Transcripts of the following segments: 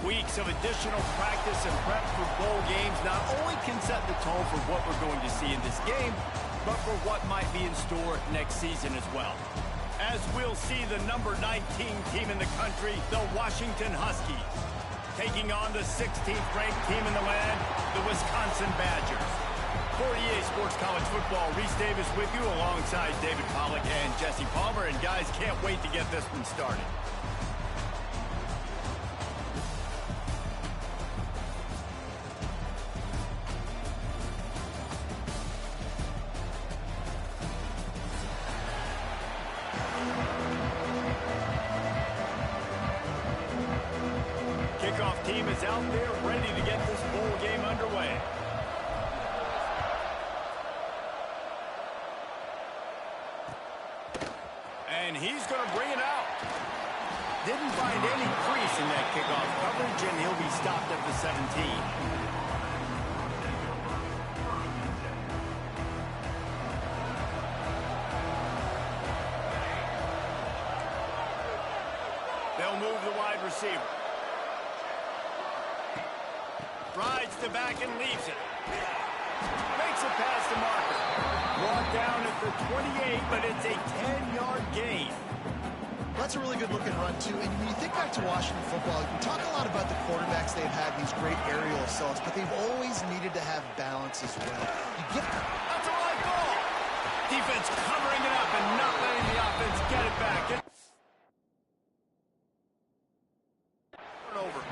Weeks of additional practice and prep for bowl games not only can set the tone for what we're going to see in this game, but for what might be in store next season as well. As we'll see the number 19 team in the country, the Washington Huskies, taking on the 16th ranked team in the land, the Wisconsin Badgers. For EA Sports College Football, Reese Davis with you alongside David Pollack and Jesse Palmer. And guys, can't wait to get this one started. Kickoff team is out there ready to get this bowl game underway. And he's going to bring it out. Didn't find any crease in that kickoff coverage, and he'll be stopped at the 17. They'll move the wide receiver. Rides the back and leaves it. Makes it past the marker. Brought down at the 28, but it's a 10-yard gain. That's a really good looking run, too. And when you think back to Washington football, you talk a lot about the quarterbacks they've had, these great aerial assaults, but they've always needed to have balance as well. That's a right ball. Defense covering it up and not letting the offense get it back. Over.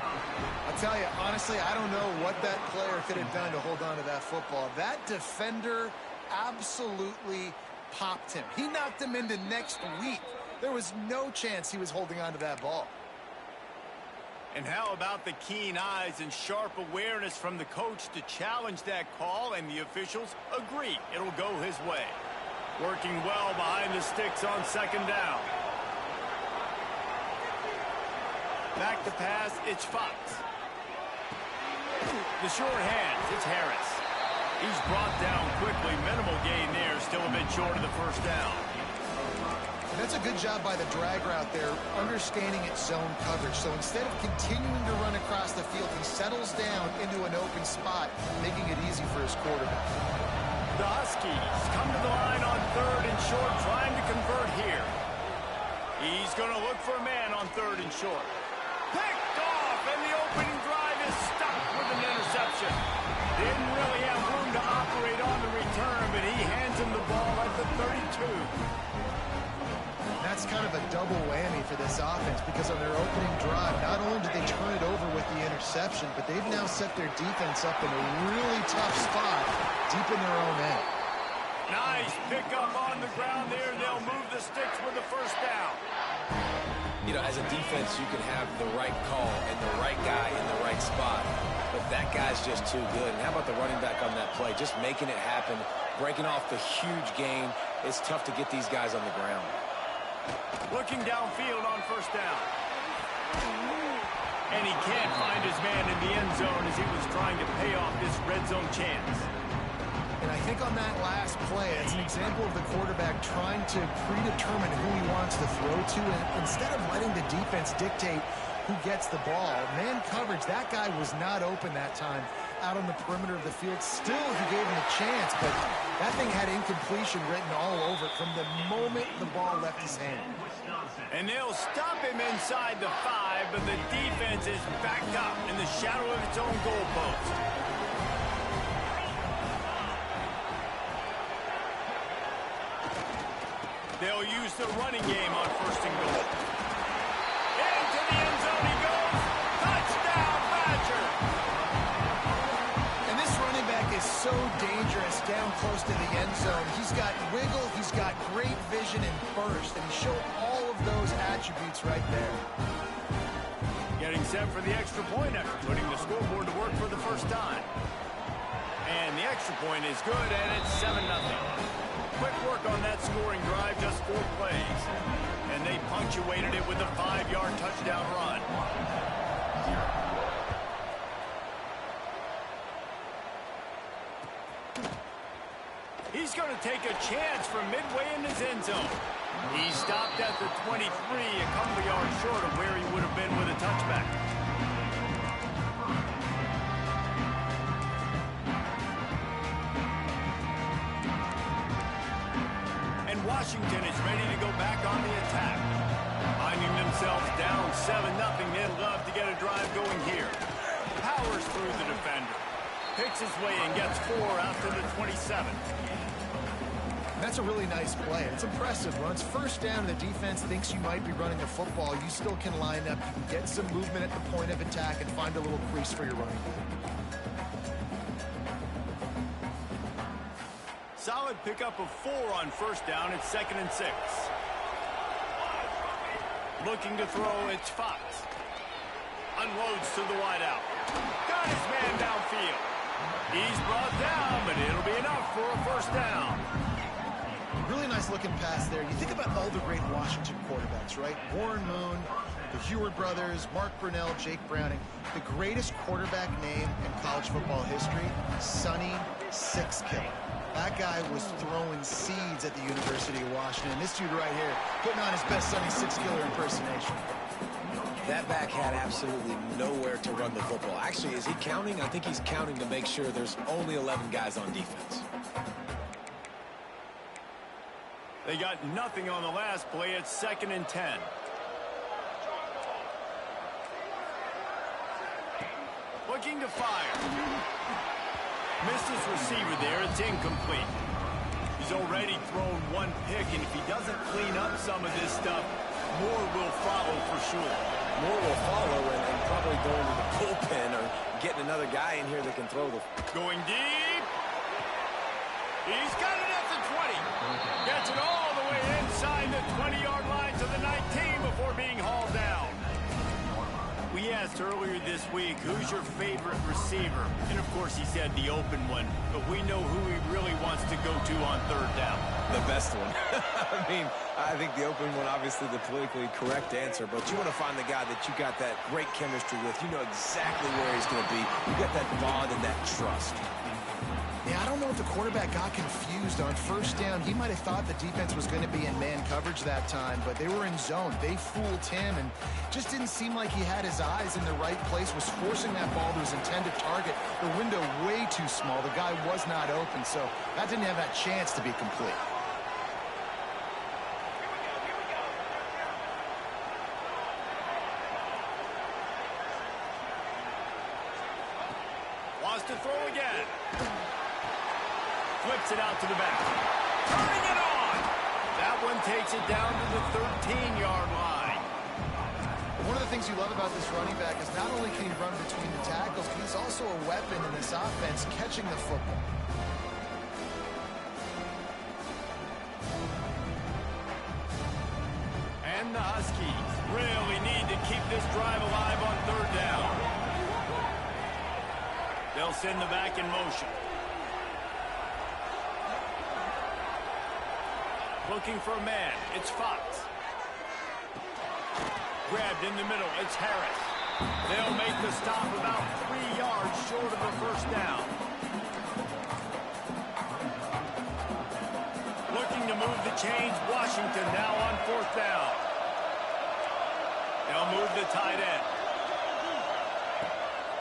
I'll tell you, honestly, I don't know what that player could have done to hold on to that football. That defender absolutely popped him. He knocked him into next week. There was no chance he was holding on to that ball. And how about the keen eyes and sharp awareness from the coach to challenge that call, and the officials agree it'll go his way. Working well behind the sticks on second down. Back to pass, it's Fox. The short hands, it's Harris. He's brought down quickly. Minimal gain there, still a bit short of the first down. That's a good job by the drag route there, understanding its zone coverage. So instead of continuing to run across the field, he settles down into an open spot, making it easy for his quarterback. The Huskies come to the line on third and short, trying to convert here. He's going to look for a man on third and short. Picked off, and the opening drive is stopped with an interception. Didn't really have room to operate on the return, but he hands him the ball at the 32. That's kind of a double whammy for this offense, because on their opening drive, not only did they turn it over with the interception, but they've now set their defense up in a really tough spot deep in their own end. Nice pickup on the ground there. They'll move the sticks with the first down. You know, as a defense, you can have the right call and the right guy in the right spot, but that guy's just too good. And how about the running back on that play? Just making it happen, breaking off the huge gain. It's tough to get these guys on the ground. Looking downfield on first down. And he can't find his man in the end zone as he was trying to pay off this red zone chance. And I think on that last play, it's an example of the quarterback trying to predetermine who he wants to throw to, and instead of letting the defense dictate who gets the ball, man coverage, that guy was not open that time out on the perimeter of the field. Still, he gave him a chance, but that thing had incompletion written all over it from the moment the ball left his hand. And they'll stop him inside the 5, but the defense is backed up in the shadow of its own goalpost. They'll use the running game on first and goal. Into the end zone he goes. Touchdown, Badger! And this running back is so dangerous down close to the end zone. He's got wiggle, he's got great vision and burst, and he showed all of those attributes right there. Getting set for the extra point after putting the scoreboard to work for the first time. And the extra point is good, and it's 7-0. Quick work on that scoring drive, just 4 plays. And they punctuated it with a 5-yard touchdown run. He's going to take a chance from midway in his end zone. He stopped at the 23, a couple of yards short of where he would have been with a touchback. drive going here. Powers through the defender. Picks his way and gets 4 after the 27. That's a really nice play. It's impressive. When it's first down and the defense thinks you might be running the football, you still can line up. You can get some movement at the point of attack and find a little crease for your running back. Solid pickup of 4 on first down. It's 2nd and 6. Looking to throw, it's Fox. Unloads to the wideout. Got his man downfield. He's brought down, but it'll be enough for a first down. Really nice looking pass there. You think about all the great Washington quarterbacks, right? Warren Moon, the Heward brothers, Mark Brunell, Jake Browning. The greatest quarterback name in college football history, Sonny Six Killer. That guy was throwing seeds at the University of Washington. This dude right here, putting on his best Sonny Six Killer impersonation. That back had absolutely nowhere to run the football. Actually, is he counting? I think he's counting to make sure there's only 11 guys on defense. They got nothing on the last play. It's 2nd and 10. Looking to fire. Missed his receiver there. It's incomplete. He's already thrown 1 pick, and if he doesn't clean up some of this stuff, more will follow for sure. More will follow and probably go into the bullpen or getting another guy in here that can throw the... Going deep. He's got it at the 20. Gets it all the way inside the 20-yard line to the 19 before being hauled down. We asked earlier this week, who's your favorite receiver? And, of course, he said the open one. But we know who he really wants to go to on 3rd down. The best one. I mean, I think the open one, obviously the politically correct answer, but you want to find the guy that you got that great chemistry with. You know exactly where he's going to be. You got that bond and that trust. Yeah, I don't know if the quarterback got confused on first down. He might have thought the defense was going to be in man coverage that time, but they were in zone. They fooled him and just didn't seem like he had his eyes in the right place, was forcing that ball to his intended target. The window way too small. The guy was not open, so that didn't have that chance to be complete. Wants to throw again. Flips it out to the back. Turning it on. That one takes it down to the 13-yard line. One of the things you love about this running back is not only can he run between the tackles, but he's also a weapon in this offense, catching the football. And the Huskies really need to keep this drive alive on 3rd down. They'll send the back in motion. Looking for a man. It's Fox. Grabbed in the middle. It's Harris. They'll make the stop about 3 yards short of the first down. Looking to move the chains. Washington now on 4th down. They'll move the tight end.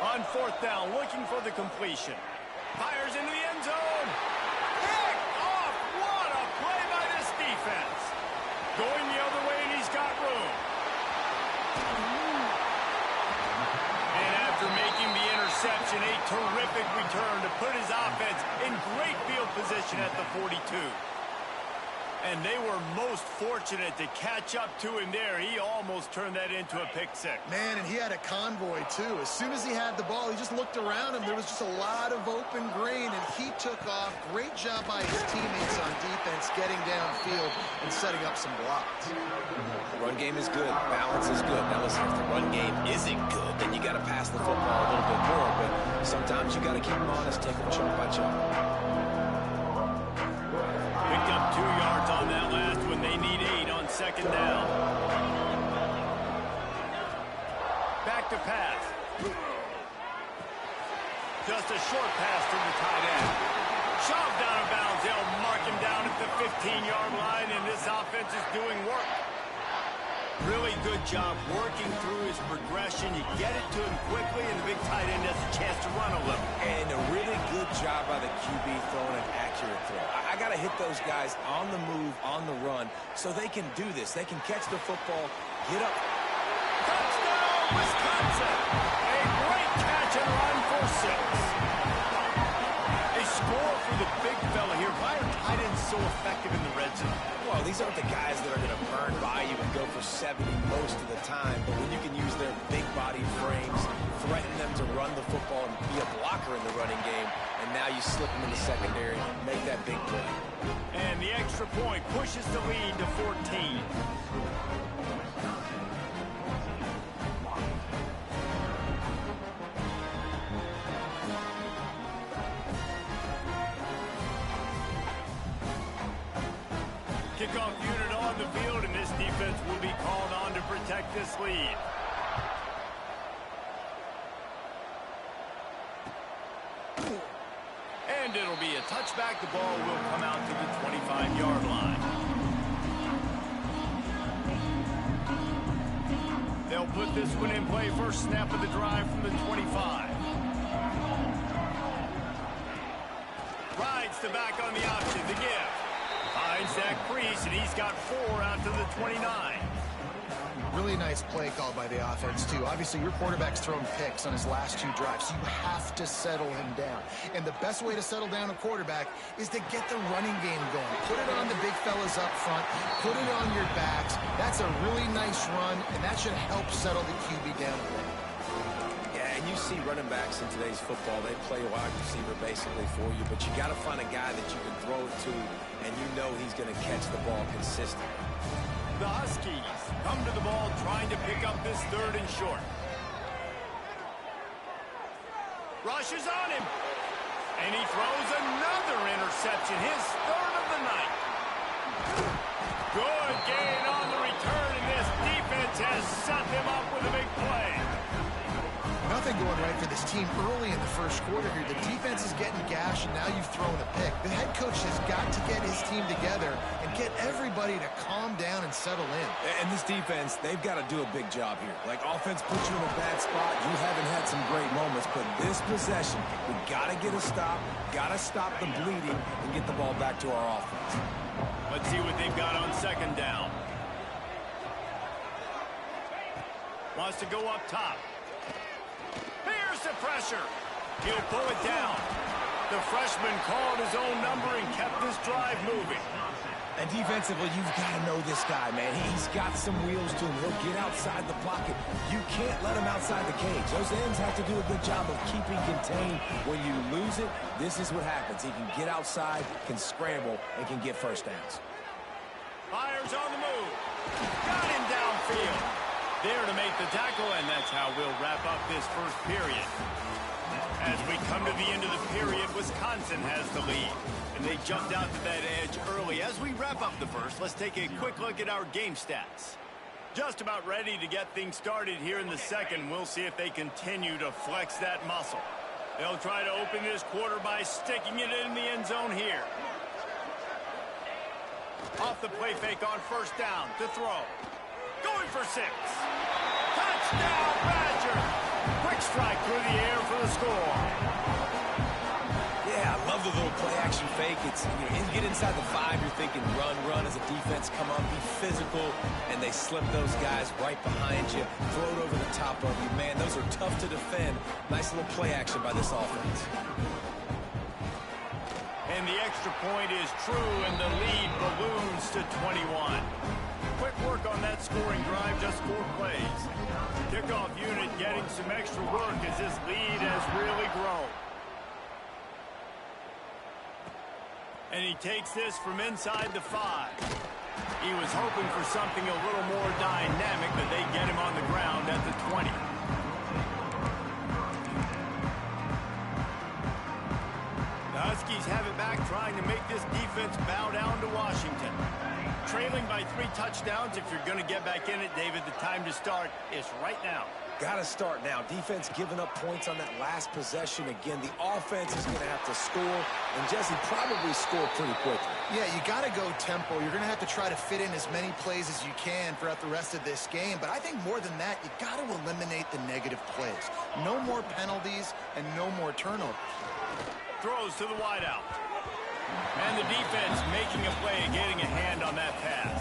On 4th down, looking for the completion. Fires into the end zone. Picked off. What a play by this defense. Going the other way, and he's got room. And after making the interception, a terrific return to put his offense in great field position at the 42. And they were most fortunate to catch up to him there. He almost turned that into a pick six. Man, and he had a convoy, too. As soon as he had the ball, he just looked around him. There was just a lot of open green, and he took off. Great job by his teammates on defense, getting downfield and setting up some blocks. The run game is good. Balance is good. Now, listen, if the run game isn't good, then you got to pass the football a little bit more. But sometimes you got to keep them honest, take them chunk by chunk. Picked up 2 yards on that last one. They need 8 on 2nd down. Back to pass. Just a short pass to the tight end. Shoved out of bounds. They'll mark him down at the 15-yard line, and this offense is doing work. Really good job working through his progression. You get it to him quickly, and the big tight end has a chance to run a little. And a really good job by the QB throwing an accurate throw. I got to hit those guys on the move, on the run, so they can do this. They can catch the football, get up. Touchdown, Wisconsin! These aren't the guys that are going to burn by you and go for 70 most of the time, but when you can use their big body frames, threaten them to run the football and be a blocker in the running game, and now you slip them in the secondary, make that big play. And the extra point pushes the lead to 14. Kickoff unit on the field, and this defense will be called on to protect this lead. And it'll be a touchback. The ball will come out to the 25-yard line. They'll put this one in play. First snap of the drive from the 25. Rides the back on the option. The give. Finds that crease, and he's got 4 out to the 29. Really nice play call by the offense, too. Obviously, your quarterback's thrown picks on his last 2 drives, so you have to settle him down. And the best way to settle down a quarterback is to get the running game going. Put it on the big fellas up front. Put it on your backs. That's a really nice run, and that should help settle the QB down a bit. And you see running backs in today's football, they play a wide receiver basically for you, but you got to find a guy that you can throw it to, and you know he's going to catch the ball consistently. The Huskies come to the ball trying to pick up this 3rd and short. Rushes on him, and he throws another interception, his 3rd of the night. Good gain on the return, and this defense has set them up with a big play. Nothing going right for this team early in the first quarter here. The defense is getting gashed, and now you've thrown a pick. The head coach has got to get his team together and get everybody to calm down and settle in. And this defense, they've got to do a big job here. Like, offense puts you in a bad spot. You haven't had some great moments, but this possession, we got to get a stop, got to stop the bleeding, and get the ball back to our offense. Let's see what they've got on 2nd down. Wants to go up top. Here's the pressure. He'll pull it down. The freshman called his own number and kept this drive moving. And defensively, you've got to know this guy, man. He's got some wheels to him. He'll get outside the pocket. You can't let him outside the cage. Those ends have to do a good job of keeping contained. When you lose it, this is what happens. He can get outside, can scramble, and can get first downs. Fires on the move. Got him downfield. There to make the tackle, and that's how we'll wrap up this first period. As we come to the end of the period, Wisconsin has the lead, and they jumped out to that edge early. As we wrap up the first, let's take a quick look at our game stats. Just about ready to get things started here in the second. We'll see if they continue to flex that muscle. They'll try to open this quarter by sticking it in the end zone here. Off the play fake on 1st down to throw. Going for 6. Touchdown, Badger! Quick strike through the air for the score. Yeah, I love the little play-action fake. It's, you get inside the 5, you're thinking run as a defense, come on, be physical, and they slip those guys right behind you, throw it over the top of you. Man, those are tough to defend. Nice little play action by this offense. And the extra point is true, and the lead balloons to 21. Quick work on that scoring drive, just 4 plays. Kickoff unit getting some extra work as this lead has really grown. And he takes this from inside the 5. He was hoping for something a little more dynamic, but they get him on the ground at the 20. The Huskies have it back, trying to make this defense bow down to Washington. Trailing by 3 touchdowns. If you're going to get back in it, David, the time to start is right now. Got to start now. Defense giving up points on that last possession. Again, the offense is going to have to score, and Jesse probably score pretty quickly. Yeah, you got to go tempo. You're going to have to try to fit in as many plays as you can throughout the rest of this game. But I think more than that, you got to eliminate the negative plays. No more penalties and no more turnovers. Throws to the wideout. And the defense making a play and getting a hand on that pass.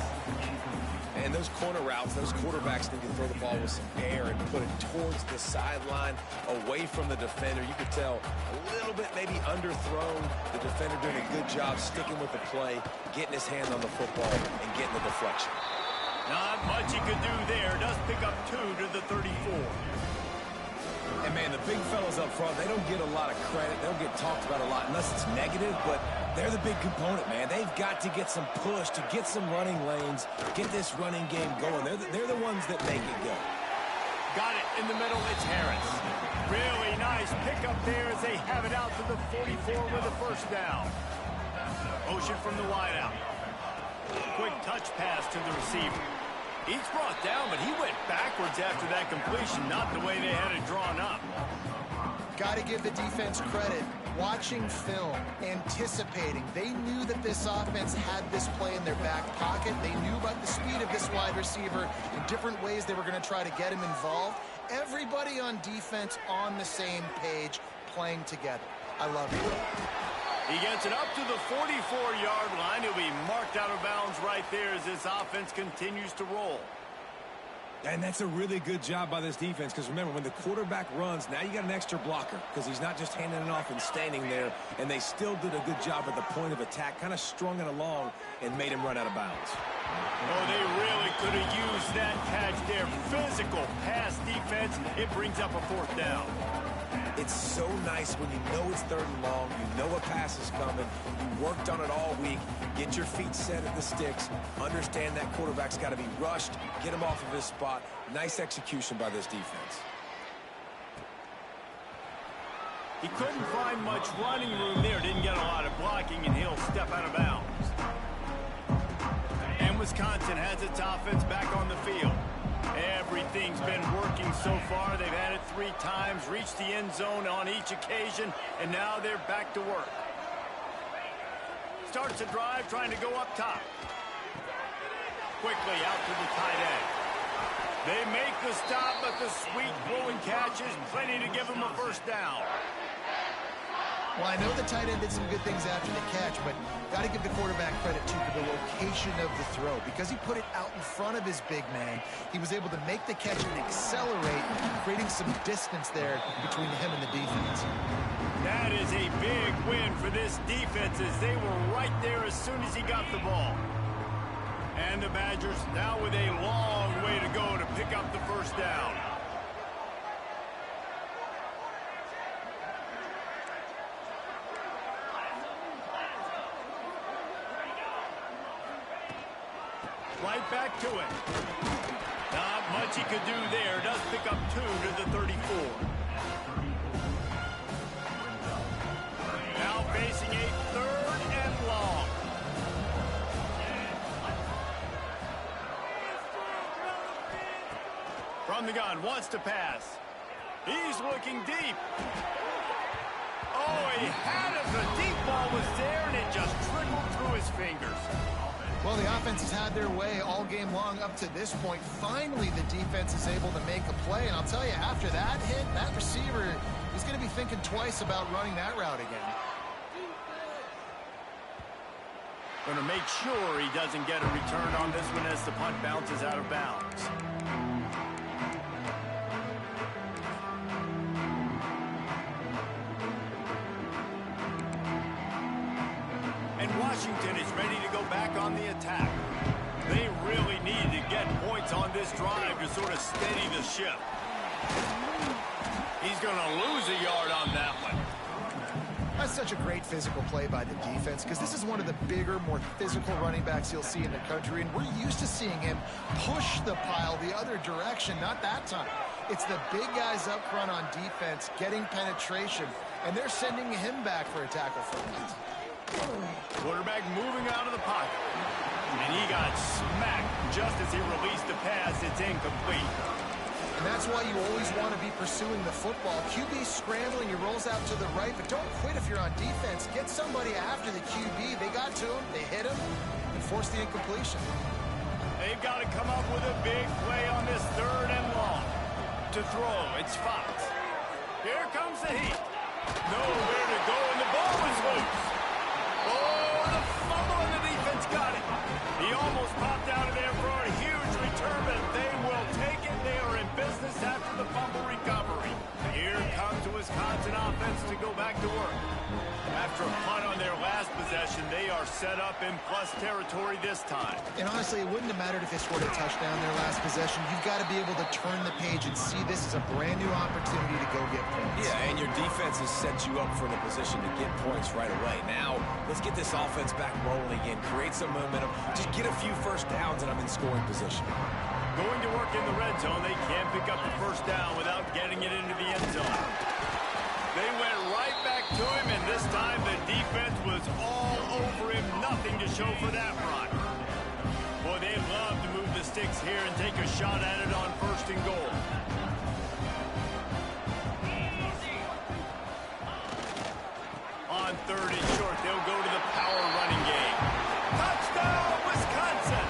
And those corner routes, those quarterbacks need to throw the ball with some air and put it towards the sideline, away from the defender. You could tell a little bit maybe underthrown. The defender doing a good job sticking with the play, getting his hand on the football, and getting the deflection. Not much he could do there. Does pick up 2 to the 34. And, man, the big fellas up front, they don't get a lot of credit. They don't get talked about a lot unless it's negative, but they're the big component, man. They've got to get some push, to get some running lanes, get this running game going. They're the ones that make it go. Got it in the middle. It's Harris. Really nice pickup there as they have it out to the 44 with a first down. Motion from the wideout. Quick touch pass to the receiver. He's brought down, but he went backwards after that completion, not the way they had it drawn up. Got to give the defense credit. Watching film, anticipating. They knew that this offense had this play in their back pocket. They knew about the speed of this wide receiver in different ways they were going to try to get him involved. Everybody on defense on the same page, playing together. I love it. He gets it up to the 44-yard line. He'll be marked out of bounds right there as this offense continues to roll. And that's a really good job by this defense, because remember, when the quarterback runs, now you got an extra blocker, because he's not just handing it off and standing there, and they still did a good job at the point of attack, kind of strung it along and made him run out of bounds. Oh, they really could have used that catch there. Physical pass defense. It brings up a fourth down. It's so nice when you know it's 3rd and long, you know a pass is coming, you worked on it all week, get your feet set at the sticks, understand that quarterback's got to be rushed, get him off of his spot. Nice execution by this defense. He couldn't find much running room there, didn't get a lot of blocking, and he'll step out of bounds. And Wisconsin has its offense back on the field. Everything's been working so far. They've had it 3 times, reached the end zone on each occasion, and now they're back to work. Starts a drive trying to go up top. Quickly out to the tight end. They make the stop, but the sweet throwing catch is plenty to give them a first down. Well, I know the tight end did some good things after the catch, but got to give the quarterback credit, too, for the location of the throw. Because he put it out in front of his big man, he was able to make the catch and accelerate, creating some distance there between him and the defense. That is a big win for this defense, as they were right there as soon as he got the ball. And the Badgers now with a long way to go to pick up the first down. Right back to it. Not much he could do there. Does pick up 2 to the 34. Now facing a 3rd and long. From the gun, wants to pass. He's looking deep. Oh, he had it. The deep ball was there, and it just trickled through his fingers. Well, the offense has had their way all game long up to this point. Finally, the defense is able to make a play. And I'll tell you, after that hit, that receiver is going to be thinking twice about running that route again. Going to make sure he doesn't get a return on this one as the punt bounces out of bounds. Washington is ready to go back on the attack. They really need to get points on this drive to sort of steady the ship. He's going to lose a yard on that one. That's such a great physical play by the defense, because this is one of the bigger, more physical running backs you'll see in the country, and we're used to seeing him push the pile the other direction. Not that time. It's the big guys up front on defense getting penetration, and they're sending him back for a tackle for a loss. Quarterback moving out of the pocket. And he got smacked just as he released the pass. It's incomplete. And that's why you always want to be pursuing the football. QB scrambling, he rolls out to the right, but don't quit if you're on defense. Get somebody after the QB. They got to him, they hit him, and forced the incompletion. They've got to come up with a big play on this 3rd and long. To throw, it's Fox. Here comes the heat. Nowhere to go, and the ball is loose. Oh, the fumble, and the defense got it. He almost popped out of there for a huge to go back to work. After a punt on their last possession, they are set up in plus territory this time. And honestly, it wouldn't have mattered if they scored a touchdown their last possession. You've got to be able to turn the page and see this as a brand new opportunity to go get points. Yeah, and your defense has set you up for the position to get points right away. Now, let's get this offense back rolling again, create some momentum, just get a few first downs, and I'm in scoring position. Going to work in the red zone, they can't pick up the first down without getting it into the end zone. They went right back to him, and this time the defense was all over him. Nothing to show for that run. Boy, they love to move the sticks here and take a shot at it on first and goal. On third and short, they'll go to the power running game. Touchdown, Wisconsin!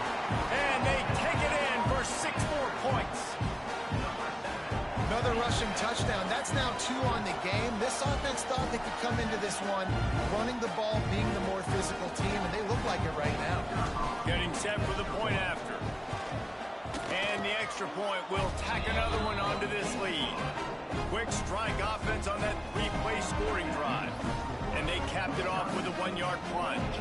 And they take it in for 6 more points. Another rushing touchdown. That's now 2 on the game. This offense thought they could come into this one running the ball, being the more physical team, and they look like it right now. Getting set for the point after. And the extra point will tack another one onto this lead. Quick strike offense on that 3-play scoring drive. And they capped it off with a 1-yard plunge.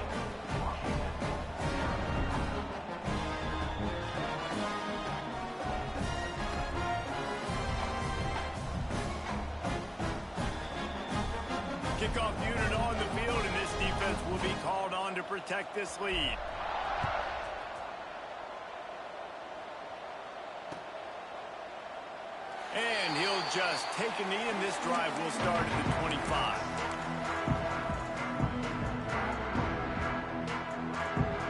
Kickoff unit on the field, and this defense will be called on to protect this lead. And he'll just take a knee, and this drive will start at the 25.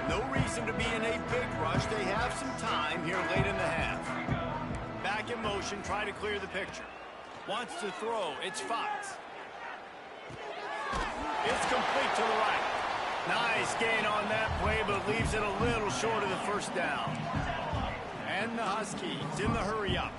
No reason to be in a big rush. They have some time here late in the half. Back in motion, try to clear the picture. Wants to throw. It's Fox. It's complete to the right. Nice gain on that play, but leaves it a little short of the first down. And the Huskies in the hurry-up.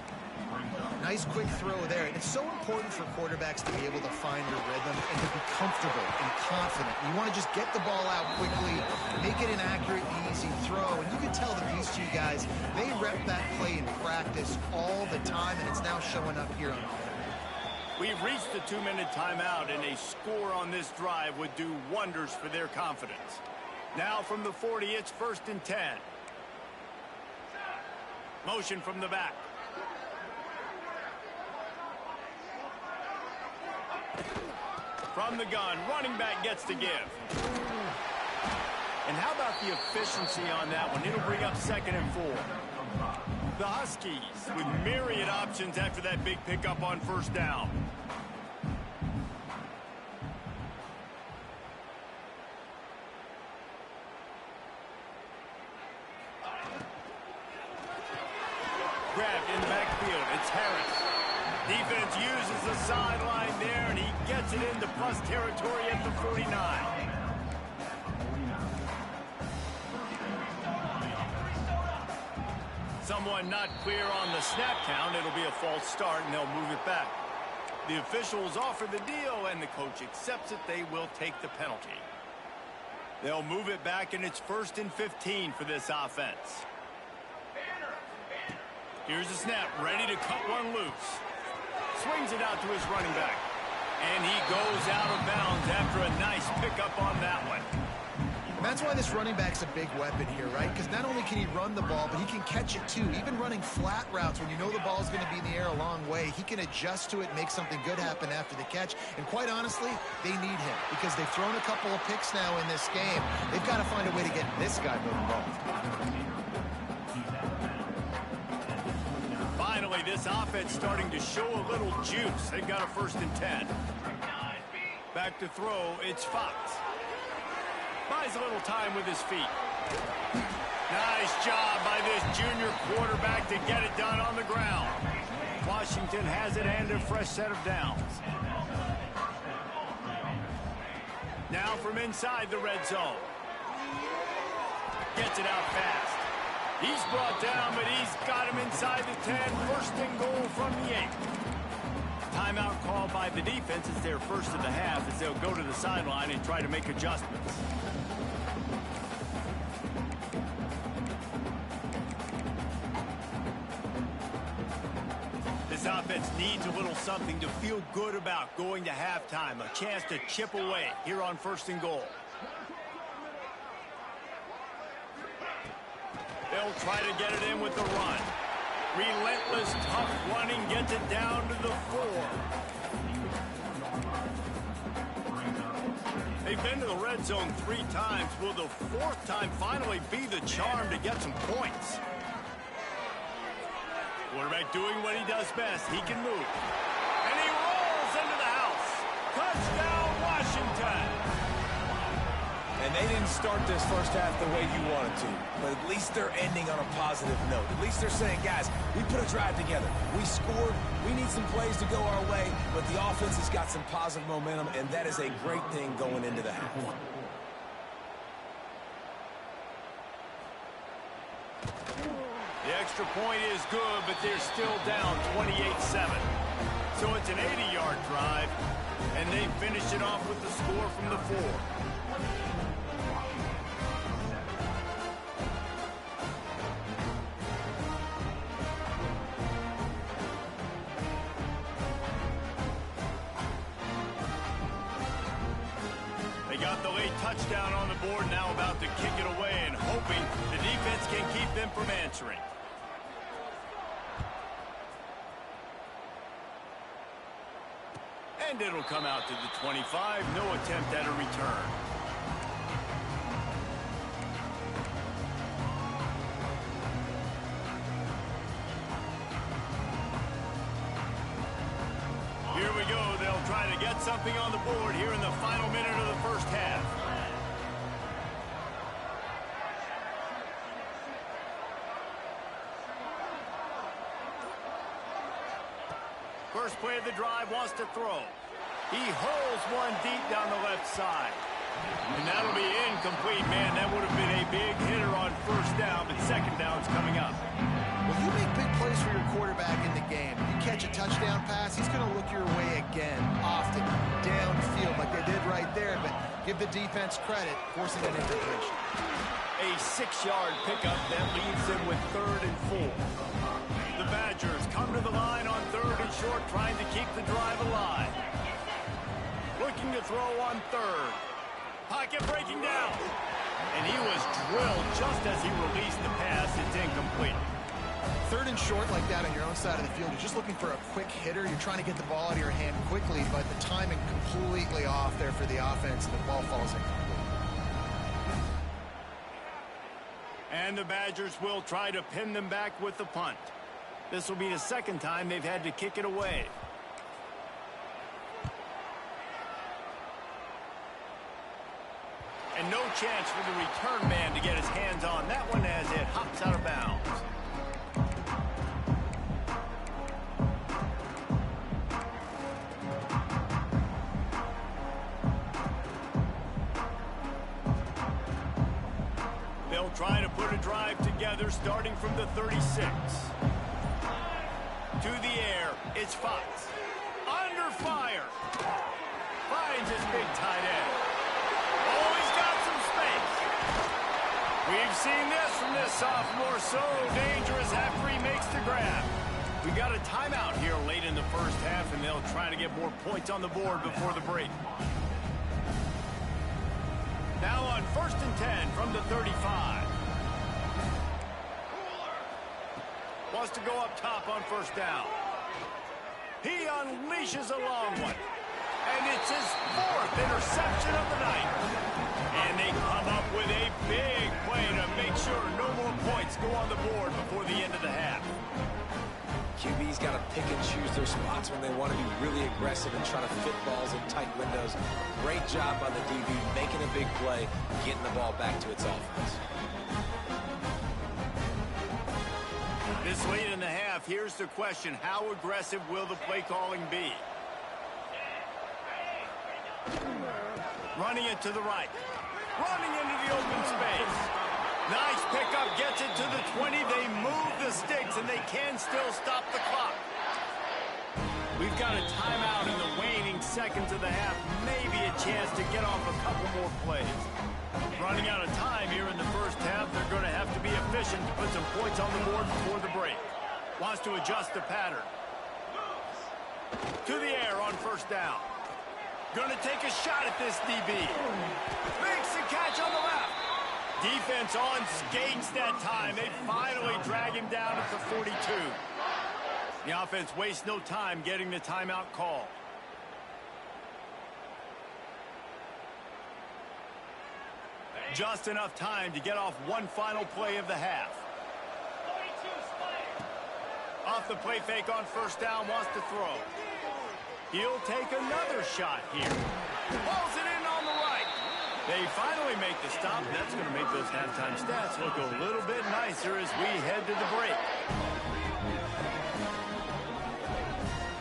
Nice quick throw there. It's so important for quarterbacks to be able to find your rhythm and to be comfortable and confident. You want to just get the ball out quickly, make it an accurate and easy throw. And you can tell that these two guys, they rep that play in practice all the time, and it's now showing up here on the field. We've reached the 2-minute timeout, and a score on this drive would do wonders for their confidence. Now from the 40, it's 1st and 10. Motion from the back. From the gun, running back gets to give. And how about the efficiency on that one? It'll bring up 2nd and 4. The Huskies with myriad options after that big pickup on first down. Grabbed in the backfield. It's Harris. Defense uses the sideline there, and he gets it into plus territory at the 49. Someone not clear on the snap count. It'll be a false start, and they'll move it back. The officials offer the deal, and the coach accepts it. They will take the penalty. They'll move it back, and it's 1st and 15 for this offense. Here's the snap, ready to cut one loose. Swings it out to his running back. And he goes out of bounds after a nice pickup on that one. And that's why this running back's a big weapon here, right? Because not only can he run the ball, but he can catch it too. Even running flat routes when you know the ball's going to be in the air a long way, he can adjust to it, make something good happen after the catch. And quite honestly, they need him because they've thrown a couple of picks now in this game. They've got to find a way to get this guy more involved. Finally, this offense starting to show a little juice. They've got a 1st and 10. Back to throw, it's Fox. Buys a little time with his feet. Nice job by this junior quarterback to get it done on the ground. Washington has it and a fresh set of downs. Now from inside the red zone. Gets it out fast. He's brought down, but he's got him inside the 10. 1st and goal from the 8. Timeout called by the defense. It's their first of the half as they'll go to the sideline and try to make adjustments. This offense needs a little something to feel good about going to halftime. A chance to chip away here on 1st and goal. They'll try to get it in with the run. Relentless, tough running gets it down to the 4. They've been to the red zone 3 times. Will the 4th time finally be the charm to get some points? Quarterback doing what he does best. He can move. And he rolls into the house. Touchdown, Washington. And they didn't start this first half the way you wanted to, but at least they're ending on a positive note. At least they're saying, guys, we put a drive together. We scored. We need some plays to go our way, but the offense has got some positive momentum, and that is a great thing going into the half. The extra point is good, but they're still down 28-7. So it's an 80-yard drive, and they finish it off with the score from the 4. Got the late touchdown on the board, now about to kick it away and hoping the defense can keep them from answering. And it'll come out to the 25. No attempt at a return. Here we go. They'll try to get something on the board here in the final minute of the first half. First play of the drive, wants to throw. He holds one deep down the left side. And that'll be incomplete, man. That would have been a big hitter on 1st down, but 2nd down's coming up. Well, you make big plays for your quarterback in the game. You catch a touchdown pass, he's going to look your way again, often, downfield, like they did right there, but give the defense credit, forcing an incompletion. A 6-yard pickup that leaves them with 3rd and 4. The Badgers come to the line on 3rd and short, trying to keep the drive alive. Looking to throw on 3rd. Pocket breaking down. And he was drilled just as he released the pass. It's incomplete. 3rd and short like that on your own side of the field, you're just looking for a quick hitter. You're trying to get the ball out of your hand quickly, but the timing completely off there for the offense, and the ball falls incomplete. And the Badgers will try to pin them back with the punt. This will be the 2nd time they've had to kick it away. And no chance for the return man to get his hands on that one as it hops out of bounds. They'll try to put a drive together starting from the 36. To the air, it's Fox. Under fire. Finds his big tight end. Oh, he's got some space. We've seen this from this sophomore. So dangerous after he makes the grab. We got a timeout here late in the first half, and they'll try to get more points on the board before the break. Now on 1st and 10 from the 35. Wants to go up top on 1st down. He unleashes a long one. And it's his 4th interception of the night. And they come up with a big play to make sure no more points go on the board before the end of the half. QB's got to pick and choose their spots when they want to be really aggressive and try to fit balls in tight windows. Great job by the DB making a big play, getting the ball back to its offense. This late in the half, here's the question. How aggressive will the play calling be? Running it to the right. Running into the open space. Nice pickup, gets it to the 20. They move the sticks, and they can still stop the clock. We've got a timeout in the waning seconds of the half. Maybe a chance to get off a couple more plays. Running out of time here in the first half. They're going to have to be efficient to put some points on the board before the break. Wants to adjust the pattern. to the air on first down. Going to take a shot at this DB. Makes the catch on the left. Defense on skates that time. They finally drag him down at the 42. The offense wastes no time getting the timeout call. Just enough time to get off one final play of the half. Off the play fake on first down, wants to throw. He'll take another shot here. Pulls it in on the right. They finally make the stop. That's going to make those halftime stats look a little bit nicer as we head to the break.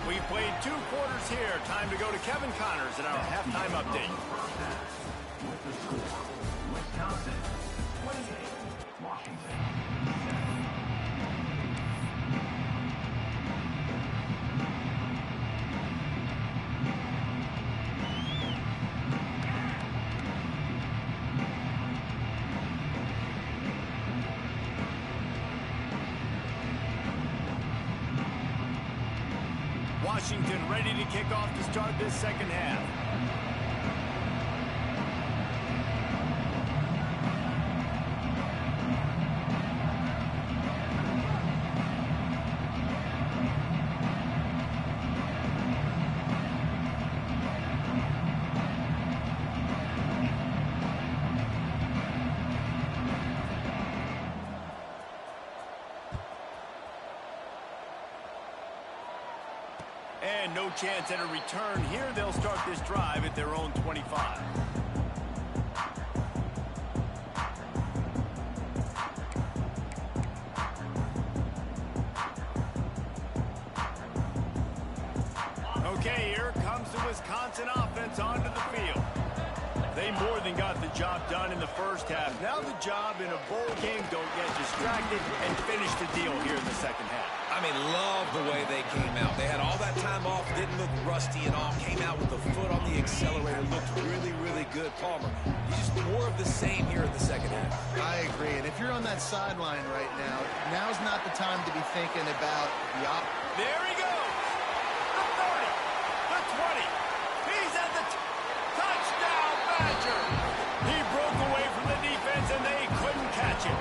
We've played 2 quarters here. Time to go to Kevin Connors in our halftime update. Wisconsin, 28, Washington. Washington ready to kick off to start this second half. And no chance at a return here. They'll start this drive at their own 25. Okay, here comes the Wisconsin offense onto the field. They more than got the job done in the first half. Now the job in a bowl game, don't get distracted and finish the deal here in the second half. I mean, love the way they came out. They had all that time off, didn't look rusty at all, came out with the foot on the accelerator, looked really, really good. Palmer, just more of the same here in the second half. I agree, and if you're on that sideline right now, now's not the time to be thinking about the There he goes! The 30, the 20, he's at the touchdown, Badger! He broke away from the defense and they couldn't catch him.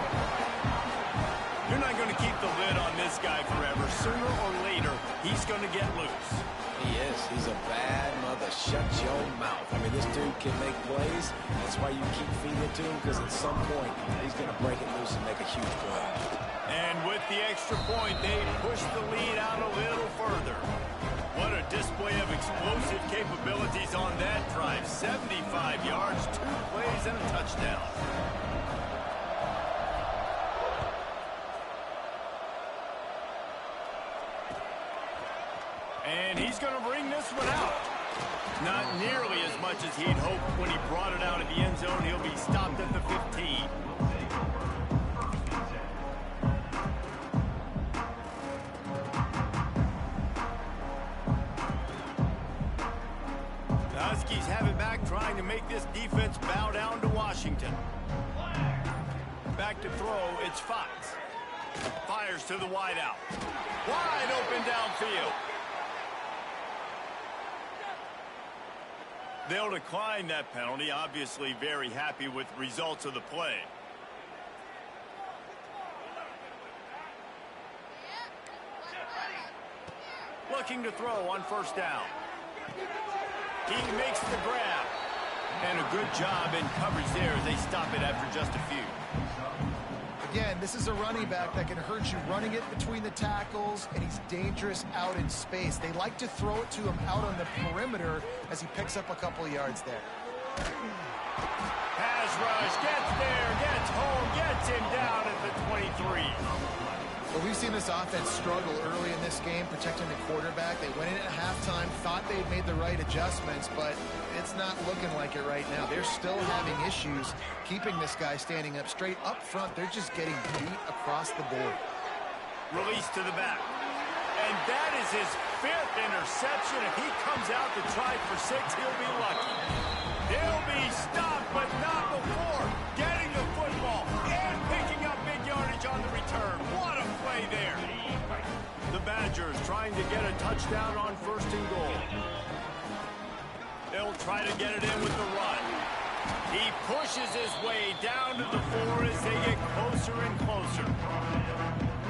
You're not going to keep the lid on this guy forever. Sooner or later, he's going to get loose. He is. He's a bad mother. Shut your mouth. I mean, this dude can make plays. That's why you keep feeding it to him, because at some point, he's going to break it loose and make a huge play. And with the extra point, they push the lead out a little further. What a display of explosive capabilities on that drive. 75 yards, 2 plays, and a touchdown. And he's going to bring this one out. Not nearly as much as he'd hoped when he brought it out of the end zone. He'll be stopped at the 15. The Huskies have it back, trying to make this defense bow down to Washington. Back to throw, it's Fox. Fires to the wideout. Wide open downfield. They'll decline that penalty. Obviously very happy with results of the play. Looking to throw on first down. He makes the grab. And a good job in coverage there as they stop it after just a few. Again, this is a running back that can hurt you running it between the tackles, and he's dangerous out in space. They like to throw it to him out on the perimeter as he picks up a couple of yards there. Pass rush, gets there, gets home, gets him down at the 23. Well, we've seen this offense struggle early in this game protecting the quarterback. They went in at halftime, thought they'd made the right adjustments, but it's not looking like it right now. They're still having issues keeping this guy standing up straight. Up front, they're just getting beat across the board. Release to the back. And that is his 5th interception. If he comes out to try for 6, he'll be lucky. He'll be stopped, but not before getting the football and picking up big yardage on the return. What a play there. The Badgers trying to get a touchdown on 1st and goal. They'll try to get it in with the run. He pushes his way down to the 4 as they get closer and closer.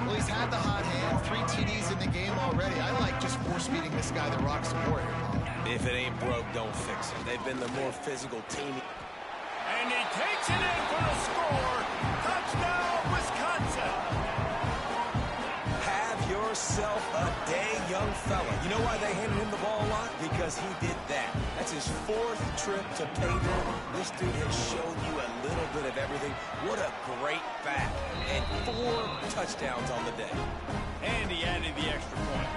Well, he's had the hot hand, 3 TDs in the game already. I like just force-feeding this guy the rock support. If it ain't broke, don't fix it. They've been the more physical team. And he takes it in for the score. Touchdown, Wisconsin. Have yourself a day, young fella. You know why they handed him the ball a lot? Because he did that. That's his 4th trip to pay dirt. This dude has shown you a little bit of everything. What a great back. And 4 touchdowns on the day. And he added the extra point.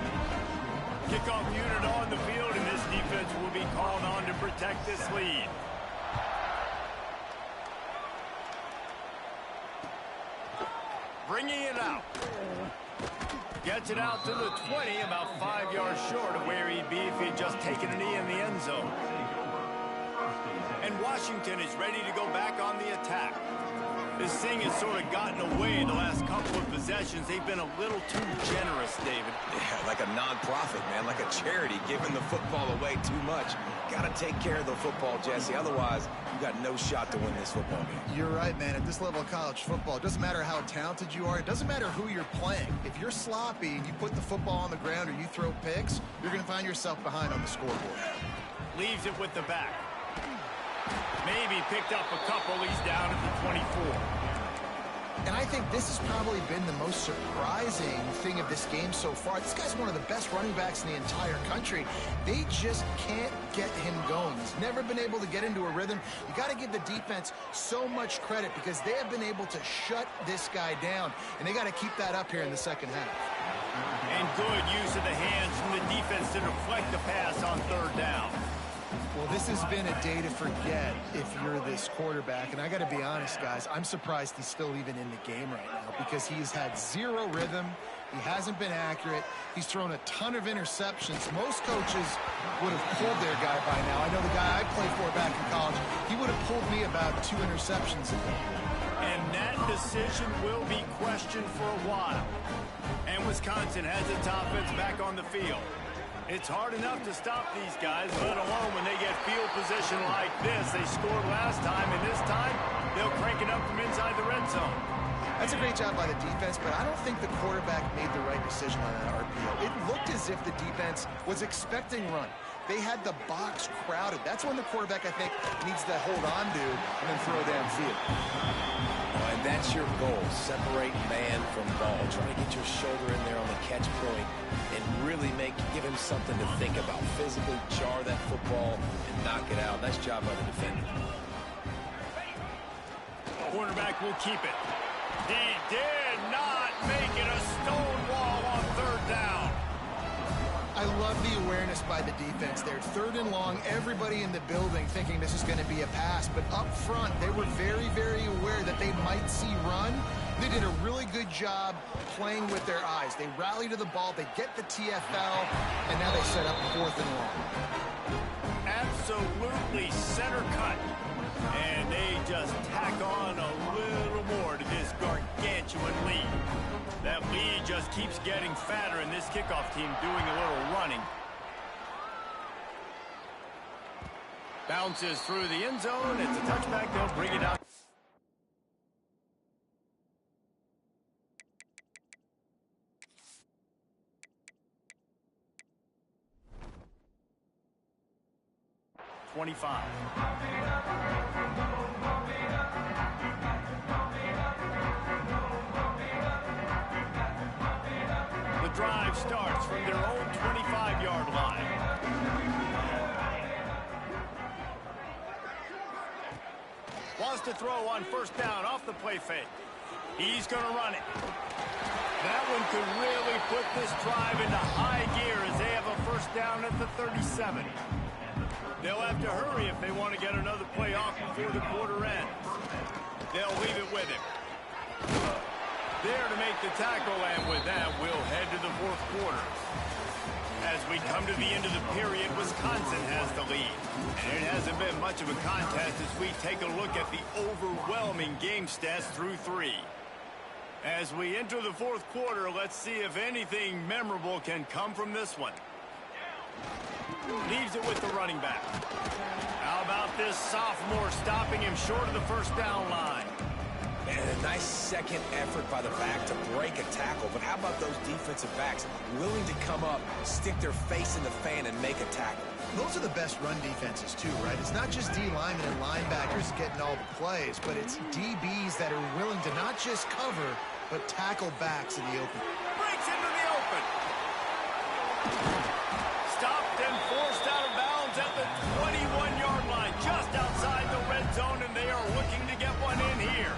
Kickoff unit on the field, and this defense will be called on to protect this lead. Bringing it out. Gets it out to the 20, about 5 yards short of where he'd be if he'd just taken a knee in the end zone. And Washington is ready to go back on the attack. This thing has sort of gotten away the last couple of possessions. They've been a little too generous, David. Yeah, like a non-profit, man, like a charity, giving the football away too much. Got to take care of the football, Jesse. Otherwise, you got no shot to win this football game. You're right, man. At this level of college football, it doesn't matter how talented you are. It doesn't matter who you're playing. If you're sloppy and you put the football on the ground or you throw picks, you're going to find yourself behind on the scoreboard. Leaves it with the back. Maybe picked up a couple. He's down at the 24. And I think this has probably been the most surprising thing of this game so far. This guy's one of the best running backs in the entire country. They just can't get him going. He's never been able to get into a rhythm. You got to give the defense so much credit because they have been able to shut this guy down. And they got to keep that up here in the second half. And good use of the hands from the defense to deflect the pass on 3rd down. Well, this has been a day to forget if you're this quarterback. And I got to be honest, guys, I'm surprised he's still even in the game right now because he's had 0 rhythm. He hasn't been accurate. He's thrown a ton of interceptions. Most coaches would have pulled their guy by now. I know the guy I played for back in college, he would have pulled me about 2 interceptions ago. And that decision will be questioned for a while. And Wisconsin has its offense back on the field. It's hard enough to stop these guys, let alone when they get field position like this. They scored last time, and this time they'll crank it up from inside the red zone. That's a great job by the defense, but I don't think the quarterback made the right decision on that RPO. It looked as if the defense was expecting run. They had the box crowded. That's when the quarterback, I think, needs to hold on to and then throw downfield. And that's your goal. Separate man from ball. Try to get your shoulder in there on the catch point and really give him something to think about. Physically jar that football and knock it out. Nice job by the defender. Quarterback will keep it. He did not make it a stone wall on 3rd down. I love the awareness by the defense there. 3rd and long, everybody in the building thinking this is going to be a pass. But up front, they were very, very aware that they might see run. They did a really good job playing with their eyes. They rally to the ball, they get the TFL, and now they set up 4th and long. Absolutely center cut. And they just tack on a little more to this gargantuan lead. That lead just keeps getting fatter, and this kickoff team doing a little running. Bounces through the end zone. It's a touchback. They'll bring it out. The drive starts from their own 25-yard line. Wants to throw on 1st down off the play fake. He's going to run it. That one could really put this drive into high gear as they have a 1st down at the 37. They'll have to hurry if they want to get another play off before the quarter ends. They'll leave it with him. There to make the tackle, and with that, we'll head to the 4th quarter. As we come to the end of the period, Wisconsin has the lead. And it hasn't been much of a contest as we take a look at the overwhelming game stats through 3. As we enter the fourth quarter, let's see if anything memorable can come from this one. Leaves it with the running back. How about this sophomore stopping him short of the first down line? And a nice second effort by the back to break a tackle. But how about those defensive backs willing to come up, stick their face in the fan, and make a tackle? Those are the best run defenses, too, right? It's not just D linemen and linebackers getting all the plays, but it's DBs that are willing to not just cover, but tackle backs in the open. Breaks into the open. Stopped and forced out of bounds at the 21-yard line, just outside the red zone, and they are looking to get one in here.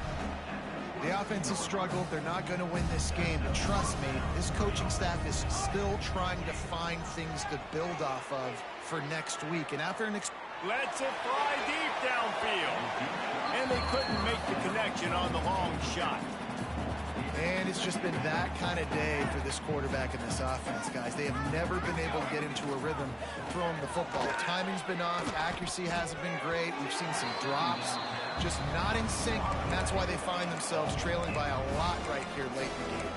The offense has struggled. They're not going to win this game. But trust me, this coaching staff is still trying to find things to build off of for next week. And after an lets it fly deep downfield. And they couldn't make the connection on the long shot. And it's just been that kind of day for this quarterback and this offense, guys. They have never been able to get into a rhythm throwing the football. Timing's been off. Accuracy hasn't been great. We've seen some drops. Just not in sync. And that's why they find themselves trailing by a lot right here late in the game.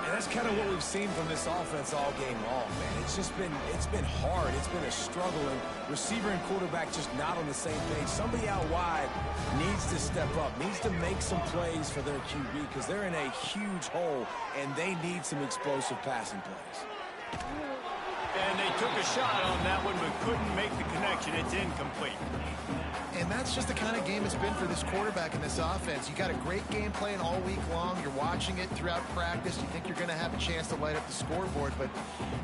And that's kind of what we've seen from this offense all game long, man. It's been hard. It's been a struggle, and receiver and quarterback just not on the same page. Somebody out wide needs to step up, needs to make some plays for their QB because they're in a huge hole, and they need some explosive passing plays. And they took a shot on that one, but couldn't make the connection. It's incomplete. And that's just the kind of game it's been for this quarterback and this offense. You got a great game plan all week long. You're watching it throughout practice. You think you're going to have a chance to light up the scoreboard, but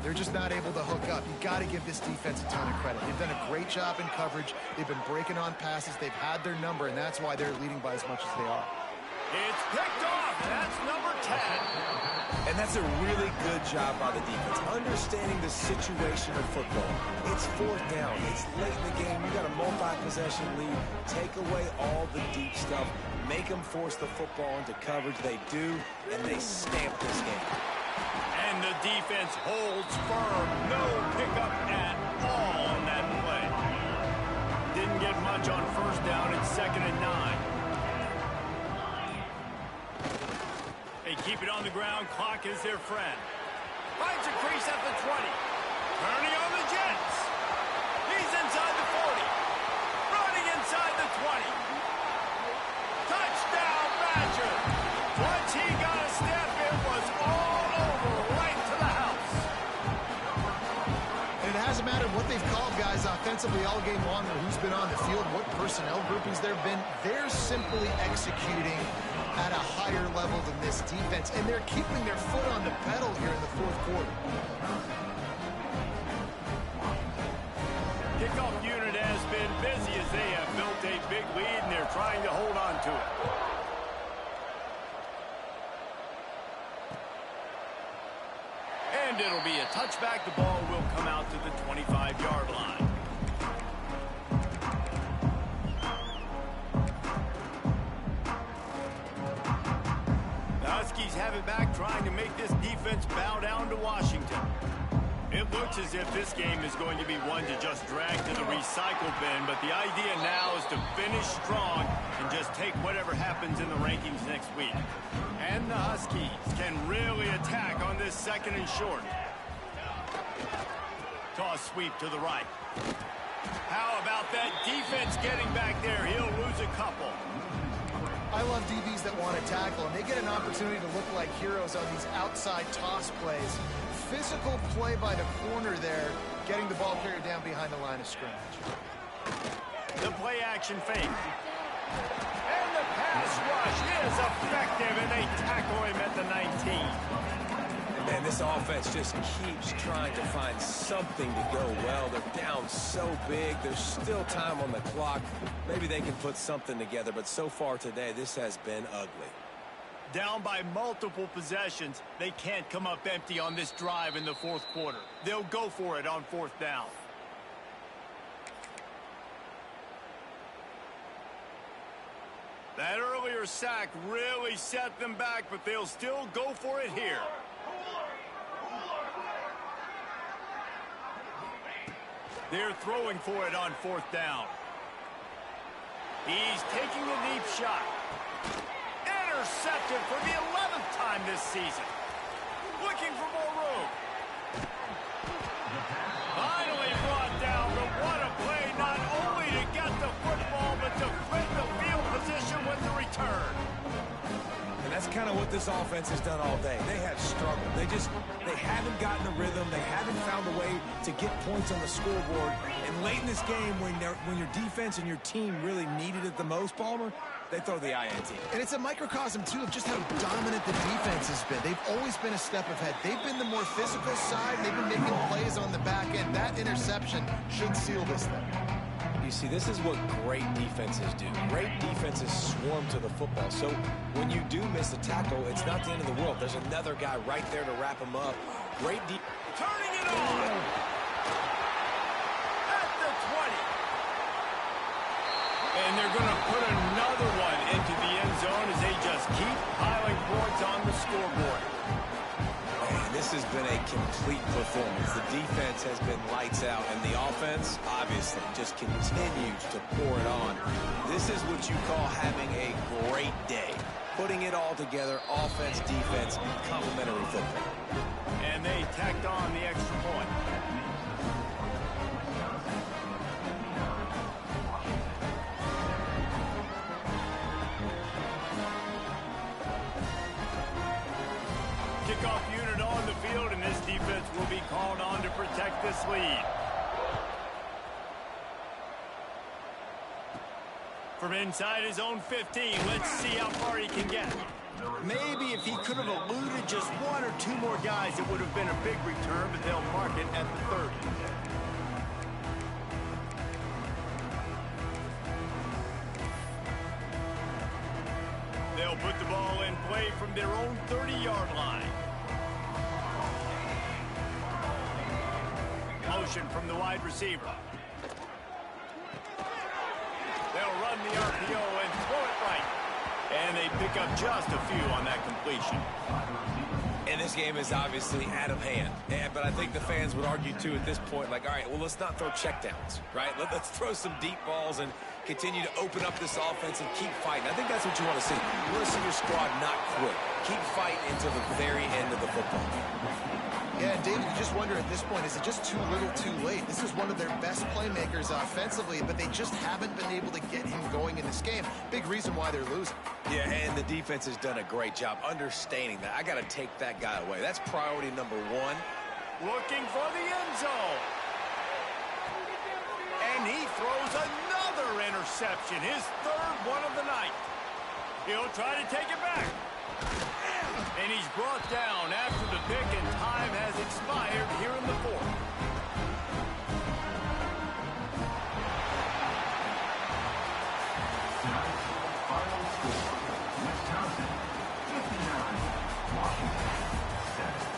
they're just not able to hook up. You got to give this defense a ton of credit. They've done a great job in coverage. They've been breaking on passes. They've had their number, and that's why they're leading by as much as they are. It's picked off. That's number 10. And that's a really good job by the defense, understanding the situation of football. It's fourth down. It's late in the game. You got a multi-possession lead. Take away all the deep stuff. Make them force the football into coverage. They do, and they stamp this game. And the defense holds firm. No pickup at all on that play. Didn't get much on first down. It's 2nd and 9. They keep it on the ground. Clock is their friend. Finds a crease at the 20. Turning on the Jets. He's inside the 40. Running inside the 20. Touchdown, Badger. Once he got a step, it was all over, right to the house. And it hasn't mattered what they've called, guys, offensively all game long, or who's been on the field, what personnel groupings there have been. They're simply executing at a higher level than this defense, and they're keeping their foot on the pedal here in the fourth quarter. Kickoff unit has been busy as they have built a big lead, and they're trying to hold on to it. And it'll be a touchback. The ball will come out to the 25-yard line. Huskies have it back, trying to make this defense bow down to Washington. It looks as if this game is going to be one to just drag to the recycle bin, but the idea now is to finish strong and just take whatever happens in the rankings next week. And the Huskies can really attack on this 2nd and short. Toss sweep to the right. How about that defense getting back there? He'll lose a couple. I love DBs that want to tackle, and they get an opportunity to look like heroes on these outside toss plays. Physical play by the corner there, getting the ball carried down behind the line of scrimmage. The play action fake. And the pass rush is effective, and they tackle him at the 19. And this offense just keeps trying to find something to go well. They're down so big. There's still time on the clock. Maybe they can put something together, but so far today, this has been ugly. Down by multiple possessions, they can't come up empty on this drive in the fourth quarter. They'll go for it on 4th down. That earlier sack really set them back, but they'll still go for it here. They're throwing for it on 4th down. He's taking a deep shot. Intercepted for the 11th time this season. Looking for more room. Finally brought down, but what a play, not only to get the football, but to flip the field position with the return. And that's kind of what this offense has done all day. They have struggled. They haven't gotten a rhythm. They haven't found a way to get points on the scoreboard. And late in this game, when your defense and your team really needed it the most, Palmer, they throw the INT. And it's a microcosm, too, of just how dominant the defense has been. They've always been a step ahead. They've been the more physical side. They've been making plays on the back end. That interception should seal this thing. You see, this is what great defenses do. Great defenses swarm to the football. So when you do miss a tackle, it's not the end of the world. There's another guy right there to wrap him up. Great turning it on at the 20. And they're going to put another one into the end zone as they just keep piling points on the scoreboard. Man, this has been a complete performance. The defense has been lights out, and the offense, obviously, just continues to pour it on. This is what you call having a great day. Putting it all together, offense, defense, complementary football. And they tacked on the extra point. Kickoff unit on the field, and this defense will be called on to protect this lead. From inside his own 15, let's see how far he can get. Maybe if he could have eluded just one or two more guys, it would have been a big return, but they'll mark it at the 30. They'll put the ball in play from their own 30-yard line. Motion from the wide receiver. They'll run the RPO and throw it right. And they pick up just a few on that completion. And this game is obviously out of hand. But I think the fans would argue, too, at this point, like, all right, well, let's not throw checkdowns, right? Let's throw some deep balls and continue to open up this offense and keep fighting. I think that's what you want to see. You want to see your squad not quit. Keep fighting until the very end of the football game. Yeah, David, you just wonder at this point, is it just too little too late? This is one of their best playmakers offensively, but they just haven't been able to get him going in this game. Big reason why they're losing. Yeah, and the defense has done a great job understanding that. I got to take that guy away. That's priority number one. Looking for the end zone. And he throws another interception, his third one of the night. He'll try to take it back. And he's brought down after the pick, and time has expired here in the fourth. Tonight's final score, Wisconsin 59, Washington 7.